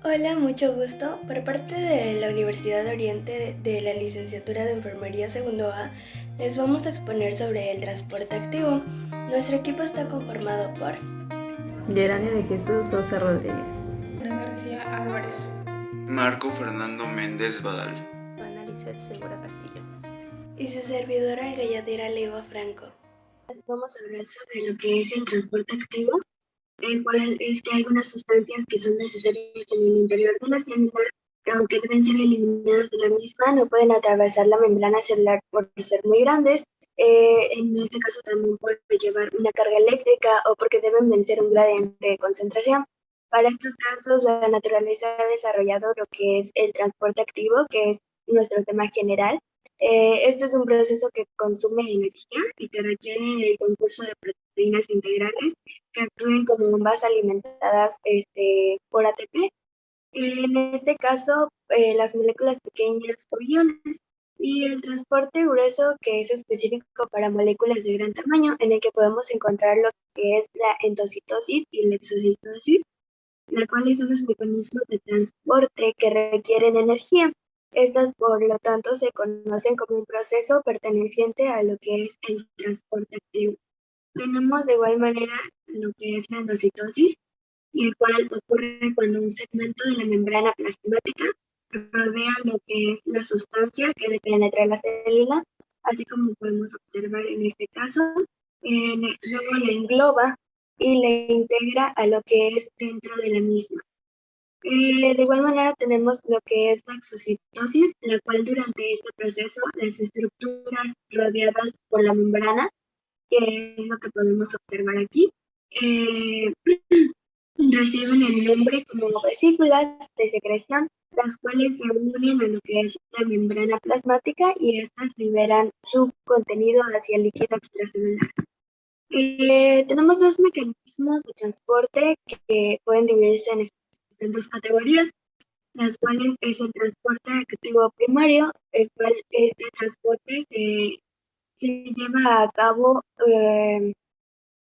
Hola, mucho gusto. Por parte de la Universidad de Oriente de la Licenciatura de Enfermería Segundo A, les vamos a exponer sobre el transporte activo. Nuestro equipo está conformado por Gerania de Jesús Sosa Rodríguez, Ana García Álvarez, Marco Fernando Méndez Badal, Ana Lizeth Segura Castillo y su servidora Galladera Leiva Franco. Vamos a hablar sobre lo que es el transporte activo, el cual es que hay algunas sustancias que son necesarias en el interior de la célula, pero que deben ser eliminadas de la misma, no pueden atravesar la membrana celular por ser muy grandes. En este caso también puede llevar una carga eléctrica o porque deben vencer un gradiente de concentración. Para estos casos, la naturaleza ha desarrollado lo que es el transporte activo, que es nuestro tema general. Este es un proceso que consume energía y que requiere el concurso de proteínas integrales que actúen como bombas alimentadas por ATP. En este caso, las moléculas pequeñas o iones, y el transporte grueso, que es específico para moléculas de gran tamaño, en el que podemos encontrar lo que es la endocitosis y la exocitosis, las cuales son los mecanismos de transporte que requieren energía. Estas, por lo tanto, se conocen como un proceso perteneciente a lo que es el transporte activo. Tenemos de igual manera lo que es la endocitosis, y el cual ocurre cuando un segmento de la membrana plasmática rodea lo que es la sustancia que penetra la célula, así como podemos observar en este caso, luego la engloba y la integra a lo que es dentro de la misma. De igual manera tenemos lo que es la exocitosis, la cual durante este proceso las estructuras rodeadas por la membrana, que es lo que podemos observar aquí, eh, reciben el nombre como vesículas de secreción, las cuales se unen a lo que es la membrana plasmática y estas liberan su contenido hacia el líquido extracelular. Tenemos dos mecanismos de transporte que pueden dividirse en dos categorías, las cuales es el transporte activo primario, el cual este transporte se lleva a cabo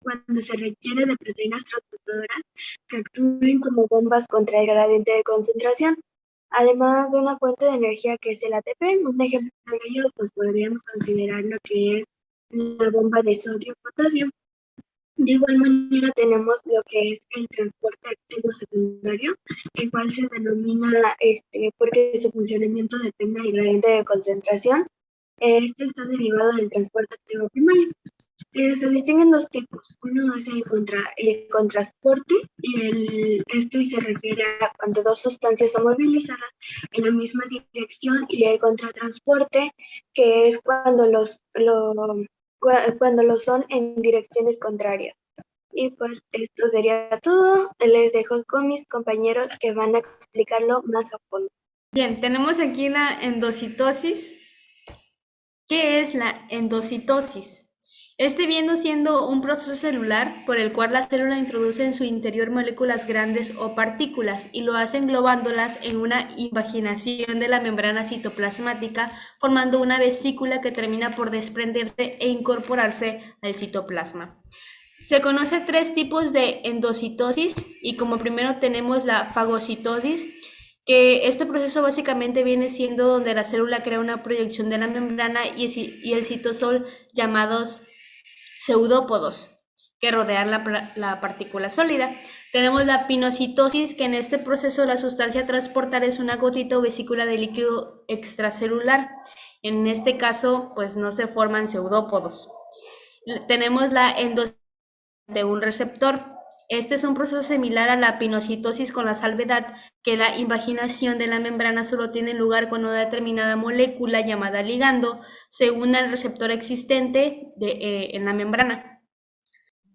cuando se requiere de proteínas transportadoras que actúen como bombas contra el gradiente de concentración, además de una fuente de energía que es el ATP. Un ejemplo de ello pues podríamos considerar lo que es la bomba de sodio-potasio. De igual manera tenemos lo que es el transporte activo secundario, el cual se denomina porque su funcionamiento depende del gradiente de concentración. Este está derivado del transporte activo primario. Se distinguen dos tipos. Uno es el contrasporte, y este se refiere a cuando dos sustancias son movilizadas en la misma dirección, y el contratransporte, que es cuando lo son en direcciones contrarias. Y pues esto sería todo. Les dejo con mis compañeros que van a explicarlo más a fondo. Bien, tenemos aquí la endocitosis. ¿Qué es la endocitosis? Este viene siendo un proceso celular por el cual la célula introduce en su interior moléculas grandes o partículas y lo hace englobándolas en una invaginación de la membrana citoplasmática, formando una vesícula que termina por desprenderse e incorporarse al citoplasma. Se conoce tres tipos de endocitosis y como primero tenemos la fagocitosis, que este proceso básicamente viene siendo donde la célula crea una proyección de la membrana y el citosol llamados pseudópodos que rodean la partícula sólida. Tenemos la pinocitosis, que en este proceso la sustancia a transportar es una gotita o vesícula de líquido extracelular. En este caso, pues no se forman pseudópodos. Tenemos la endocitosis de un receptor. Este es un proceso similar a la pinocitosis, con la salvedad que la invaginación de la membrana solo tiene lugar cuando una determinada molécula llamada ligando se une al receptor existente en la membrana.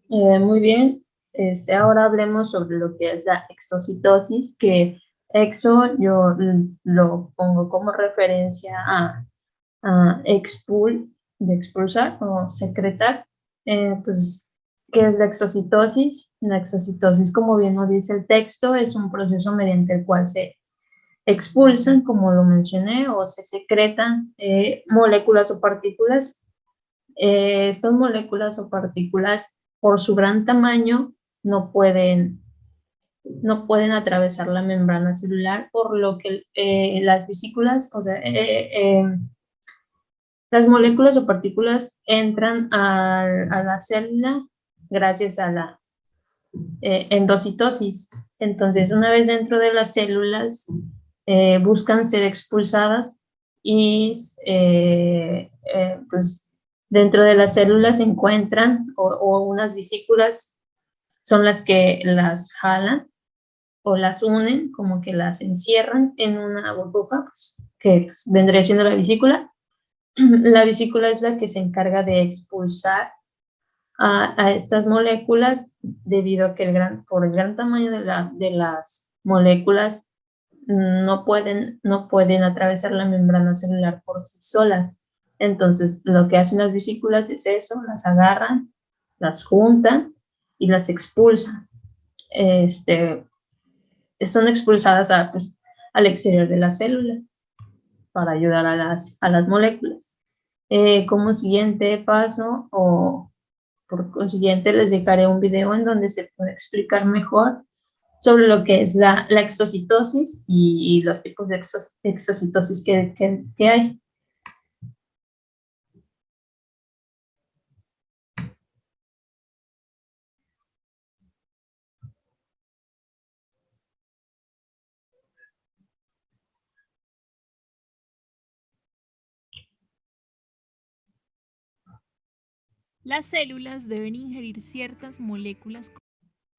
Muy bien, ahora hablemos sobre lo que es la exocitosis, que exo yo lo pongo como referencia a de expulsar o secretar. Pues, ¿qué es la exocitosis? La exocitosis, como bien lo dice el texto, es un proceso mediante el cual se expulsan, como lo mencioné, o se secretan moléculas o partículas. Estas moléculas o partículas, por su gran tamaño, no pueden no pueden atravesar la membrana celular, por lo que las vesículas, o sea, las moléculas o partículas entran a la célula gracias a la endocitosis. Entonces, una vez dentro de las células, buscan ser expulsadas y pues dentro de las células se encuentran o unas vesículas son las que las jalan o las unen, como que las encierran en una burbuja, pues, que pues, vendría siendo la vesícula. La vesícula es la que se encarga de expulsar a estas moléculas debido a que por el gran tamaño de las moléculas no pueden atravesar la membrana celular por sí solas. Entonces, lo que hacen las vesículas es eso, las agarran, las juntan y las expulsan. Son expulsadas pues, al exterior de la célula para ayudar a las moléculas. Como siguiente paso, o por consiguiente, les dejaré un video en donde se puede explicar mejor sobre lo que es la exocitosis y los tipos de exocitosis que hay. Las células deben ingerir ciertas moléculas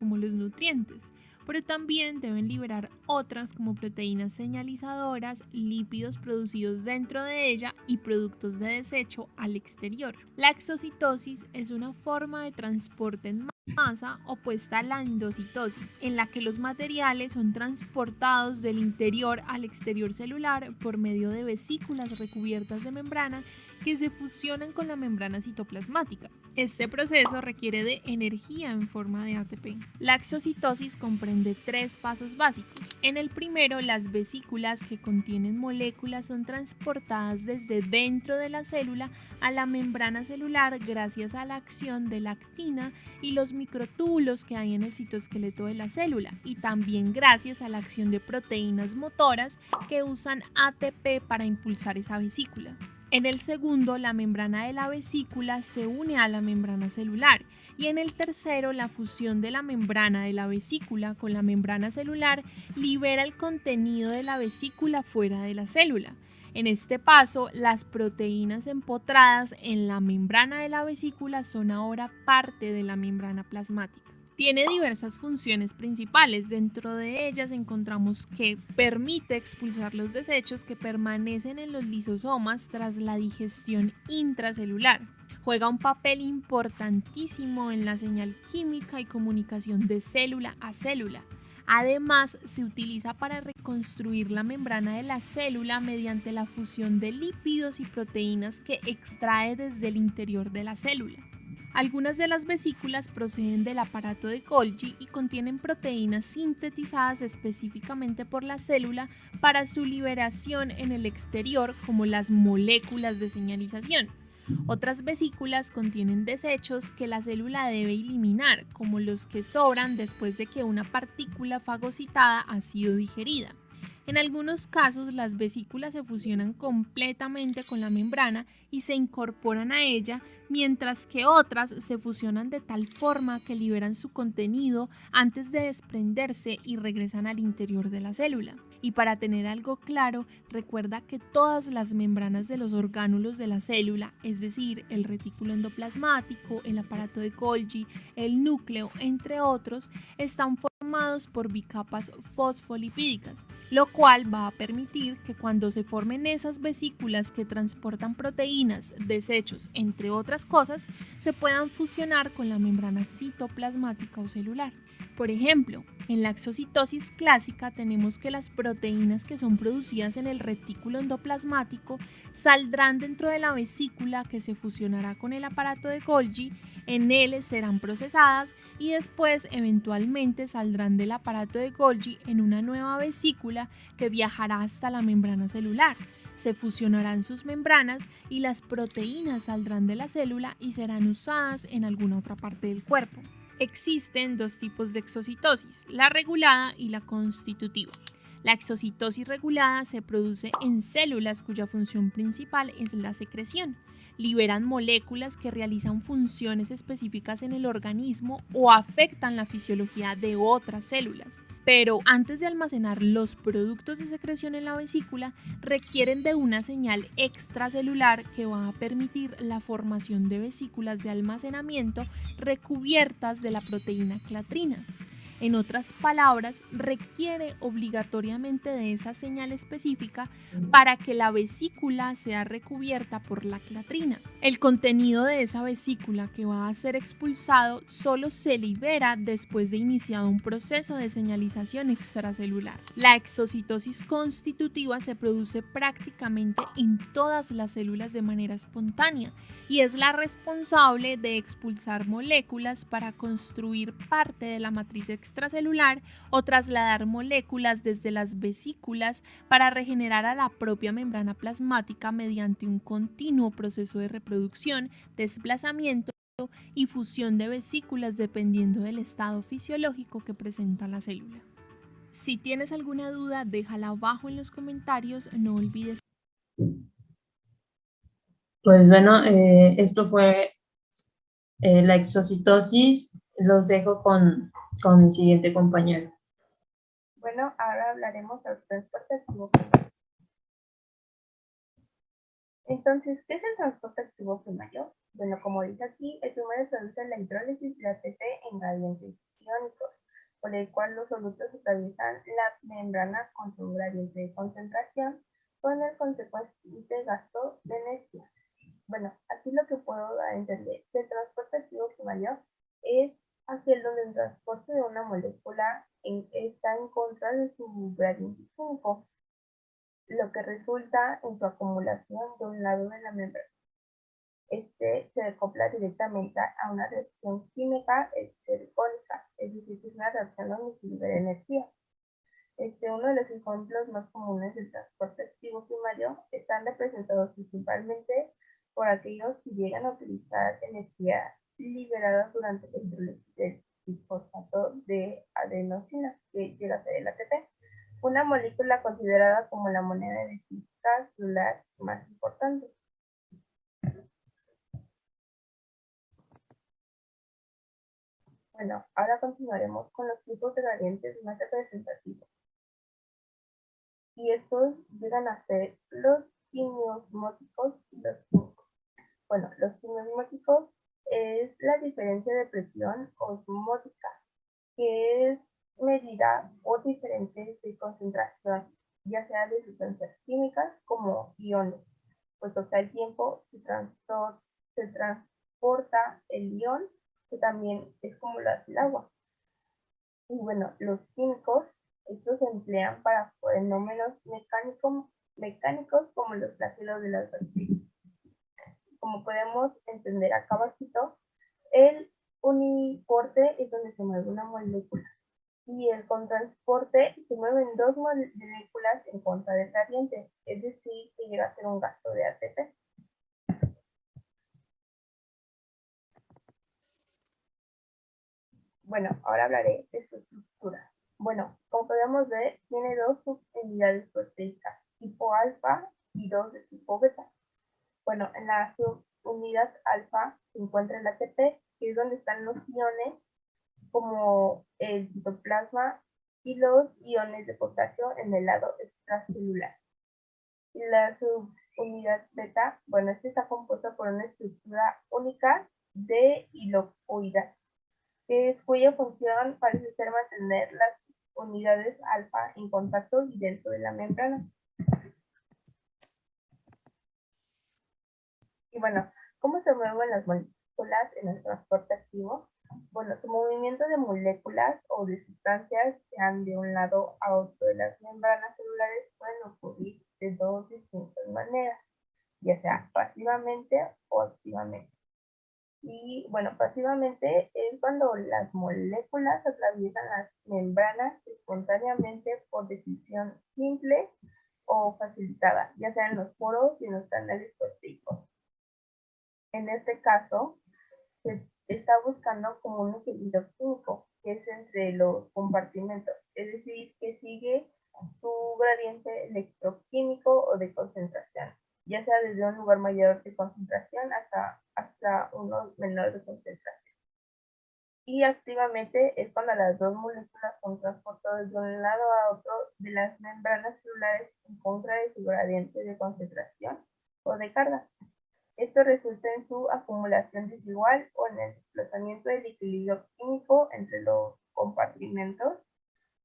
como los nutrientes, pero también deben liberar otras como proteínas señalizadoras, lípidos producidos dentro de ella y productos de desecho al exterior. La exocitosis es una forma de transporte en masa opuesta a la endocitosis, en la que los materiales son transportados del interior al exterior celular por medio de vesículas recubiertas de membrana que se fusionan con la membrana citoplasmática. Este proceso requiere de energía en forma de ATP. La exocitosis comprende 3 pasos básicos. En el primero, las vesículas que contienen moléculas son transportadas desde dentro de la célula a la membrana celular gracias a la acción de la actina y los microtúbulos que hay en el citoesqueleto de la célula, y también gracias a la acción de proteínas motoras que usan ATP para impulsar esa vesícula. En el segundo, la membrana de la vesícula se une a la membrana celular, y en el tercero, la fusión de la membrana de la vesícula con la membrana celular libera el contenido de la vesícula fuera de la célula. En este paso, las proteínas empotradas en la membrana de la vesícula son ahora parte de la membrana plasmática. Tiene diversas funciones principales. Dentro de ellas encontramos que permite expulsar los desechos que permanecen en los lisosomas tras la digestión intracelular. Juega un papel importantísimo en la señal química y comunicación de célula a célula. Además, se utiliza para reconstruir la membrana de la célula mediante la fusión de lípidos y proteínas que extrae desde el interior de la célula. Algunas de las vesículas proceden del aparato de Golgi y contienen proteínas sintetizadas específicamente por la célula para su liberación en el exterior, como las moléculas de señalización. Otras vesículas contienen desechos que la célula debe eliminar, como los que sobran después de que una partícula fagocitada ha sido digerida. En algunos casos, las vesículas se fusionan completamente con la membrana y se incorporan a ella, mientras que otras se fusionan de tal forma que liberan su contenido antes de desprenderse y regresan al interior de la célula. Y para tener algo claro, recuerda que todas las membranas de los orgánulos de la célula, es decir, el retículo endoplasmático, el aparato de Golgi, el núcleo, entre otros, están formados por bicapas fosfolipídicas, lo cual va a permitir que cuando se formen esas vesículas que transportan proteínas, desechos, entre otras cosas, se puedan fusionar con la membrana citoplasmática o celular. Por ejemplo, en la exocitosis clásica tenemos que las proteínas que son producidas en el retículo endoplasmático saldrán dentro de la vesícula que se fusionará con el aparato de Golgi, en él serán procesadas y después eventualmente saldrán del aparato de Golgi en una nueva vesícula que viajará hasta la membrana celular. Se fusionarán sus membranas y las proteínas saldrán de la célula y serán usadas en alguna otra parte del cuerpo. Existen dos tipos de exocitosis, la regulada y la constitutiva. La exocitosis regulada se produce en células cuya función principal es la secreción. Liberan moléculas que realizan funciones específicas en el organismo o afectan la fisiología de otras células. Pero antes de almacenar los productos de secreción en la vesícula, requieren de una señal extracelular que va a permitir la formación de vesículas de almacenamiento recubiertas de la proteína clatrina. En otras palabras, requiere obligatoriamente de esa señal específica para que la vesícula sea recubierta por la clatrina. El contenido de esa vesícula que va a ser expulsado solo se libera después de iniciado un proceso de señalización extracelular. La exocitosis constitutiva se produce prácticamente en todas las células de manera espontánea y es la responsable de expulsar moléculas para construir parte de la matriz extracelular o trasladar moléculas desde las vesículas para regenerar a la propia membrana plasmática mediante un continuo proceso de reproducción, desplazamiento y fusión de vesículas dependiendo del estado fisiológico que presenta la célula. Si tienes alguna duda, déjala abajo en los comentarios, no olvides. Pues bueno, esto fue la exocitosis. Los dejo con mi siguiente compañero. Bueno, ahora hablaremos del transporte activo. Entonces, ¿qué es el transporte activo primario? Bueno, como dice aquí, el primero produce la hidrólisis de ATP en gradientes iónicos, por el cual los solutos atraviesan la membrana con su gradiente de concentración con el consecuente gasto de energía. Bueno, aquí lo que puedo dar a entender que el transporte activo primario es aquel donde el transporte de una molécula está en contra de su gradiente químico, lo que resulta en su acumulación de un lado de la membrana. Este se acopla directamente a una reacción química estericólica, es decir, que es una reacción donde se libera energía. Uno de los ejemplos más comunes del transporte activo primario están representados principalmente por aquellos que llegan a utilizar energía liberada durante la hidrólisis del fosfato de adenosina, que llega a ser el ATP, una molécula considerada como la moneda de física celular más importante. Bueno, ahora continuaremos con los tipos de gradientes más representativos. Y estos llegan a ser los quimiosmóticos y los químicos. Bueno, los quimiosmóticos es la diferencia de presión osmótica, que es medida por diferentes de concentración, ya sea de sustancias químicas como iones, puesto que al tiempo se transporta el ion, que también es como lo hace el agua. Y bueno, los químicos, estos se emplean para fenómenos mecánicos como los flagelos de las bacterias. Como podemos entender acá abajito, el uniporte es donde se mueve una molécula y el contransporte se mueven dos moléculas en contra del gradiente, es decir, que llega a ser un gasto de ATP. Bueno, ahora hablaré de su estructura. Bueno, como podemos ver, tiene dos subunidades proteicas, tipo alfa y dos de tipo beta. Bueno, en la subunidad alfa se encuentra el ATP, que es donde están los iones, como el citoplasma y los iones de potasio en el lado extracelular. Y la subunidad beta, bueno, esta está compuesta por una estructura única de hilocoidal, cuya función parece ser mantener las unidades alfa en contacto y dentro de la membrana. Y bueno, ¿cómo se mueven las moléculas en el transporte activo? Bueno, su movimiento de moléculas o de sustancias que van de un lado a otro de las membranas celulares pueden ocurrir de dos distintas maneras, ya sea pasivamente o activamente. Y bueno, pasivamente es cuando las moléculas atraviesan las membranas espontáneamente por decisión simple o facilitada, ya sea en los poros y en los canales proteicos. En este caso, está buscando como un equilibrio químico, que es entre los compartimentos, es decir, que sigue su gradiente electroquímico o de concentración, ya sea desde un lugar mayor de concentración hasta uno menor de concentración. Y activamente es cuando las dos moléculas son transportadas de un lado a otro de las membranas celulares en contra de su gradiente de concentración o de carga. Esto resulta en su acumulación desigual o en el desplazamiento del equilibrio químico entre los compartimentos,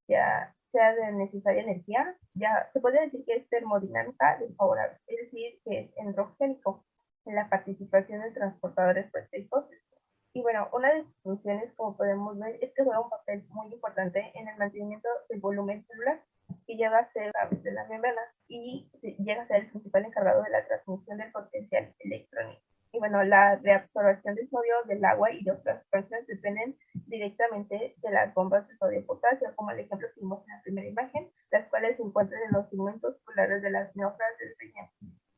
ya sea de necesaria energía, ya se puede decir que es termodinámica desfavorable, es decir, que es endrogénico en la participación de transportadores proteicos. Y bueno, una de sus funciones, como podemos ver, es que juega un papel muy importante en el mantenimiento del volumen celular, que llega a ser a través de la membrana y llega a ser el principal encargado de la transmisión del potencial electrónico. Y bueno, la reabsorción de sodio del agua y de otras sustancias dependen directamente de las bombas de sodio potasio, como el ejemplo que vimos en la primera imagen, las cuales se encuentran en los segmentos polares de las neofras del riñón.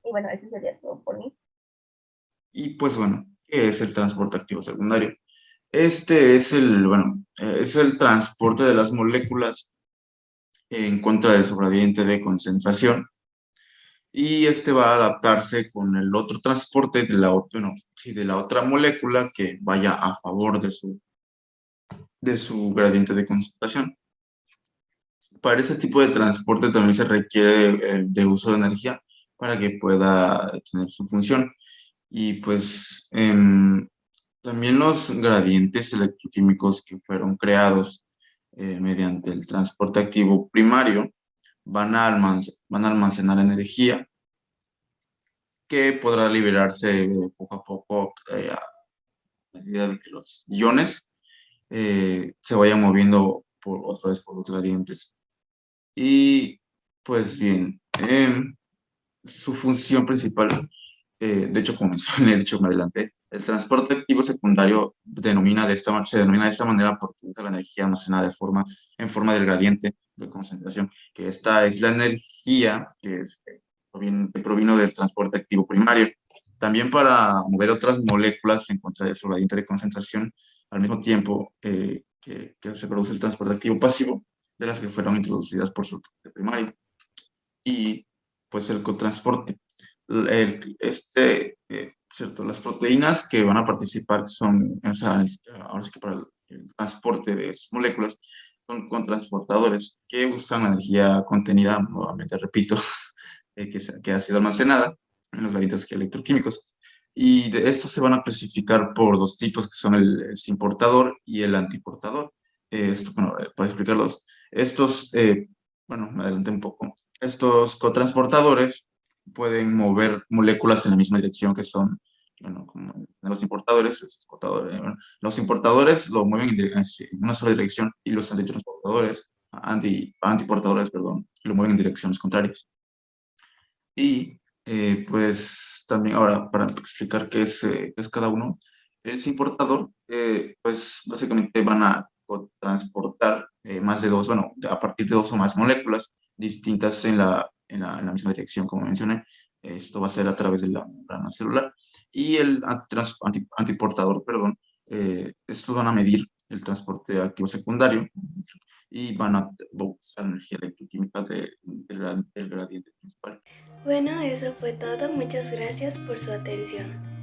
Y bueno, eso sería todo por mí. Y pues bueno, ¿qué es el transporte activo secundario? Este es es el transporte de las moléculas en contra de su gradiente de concentración, y este va a adaptarse con el otro transporte de de la otra molécula que vaya a favor de su gradiente de concentración. Para ese tipo de transporte también se requiere de uso de energía para que pueda tener su función. Y pues también los gradientes electroquímicos que fueron creados mediante el transporte activo primario van a almacenar energía que podrá liberarse poco a poco a medida de que los iones se vayan moviendo otra vez por los gradientes. Y pues bien, su función principal, de hecho, como mencioné, de hecho me adelanté, el transporte activo secundario se denomina de esta manera porque usa la energía almacenada en forma del gradiente de concentración, que esta es la energía que provino del transporte activo primario. También para mover otras moléculas en contra de su gradiente de concentración, al mismo tiempo que se produce el transporte activo pasivo, de las que fueron introducidas por su transporte primario. Y pues el cotransporte. Cierto, las proteínas que van a participar son, o sea, ahora sí que para el transporte de sus moléculas, son cotransportadores que usan energía contenida, nuevamente repito, que ha sido almacenada en los gradientes electroquímicos. Y de estos se van a clasificar por dos tipos, que son el importador y el antiportador. Bueno, para explicarlos, bueno, me adelanté un poco. Estos cotransportadores pueden mover moléculas en la misma dirección que son, bueno, como los importadores. Los importadores lo mueven en una sola dirección, y los antiportadores, perdón, lo mueven en direcciones contrarias. Y pues también ahora, para explicar qué es cada uno, el importador, pues básicamente van a transportar más de dos, bueno, a partir de dos o más moléculas distintas en la misma dirección, como mencioné. Esto va a ser a través de la membrana celular. Y el antiportador, perdón, estos van a medir el transporte activo secundario y van a usar energía electroquímica del gradiente principal. Bueno, eso fue todo. Muchas gracias por su atención.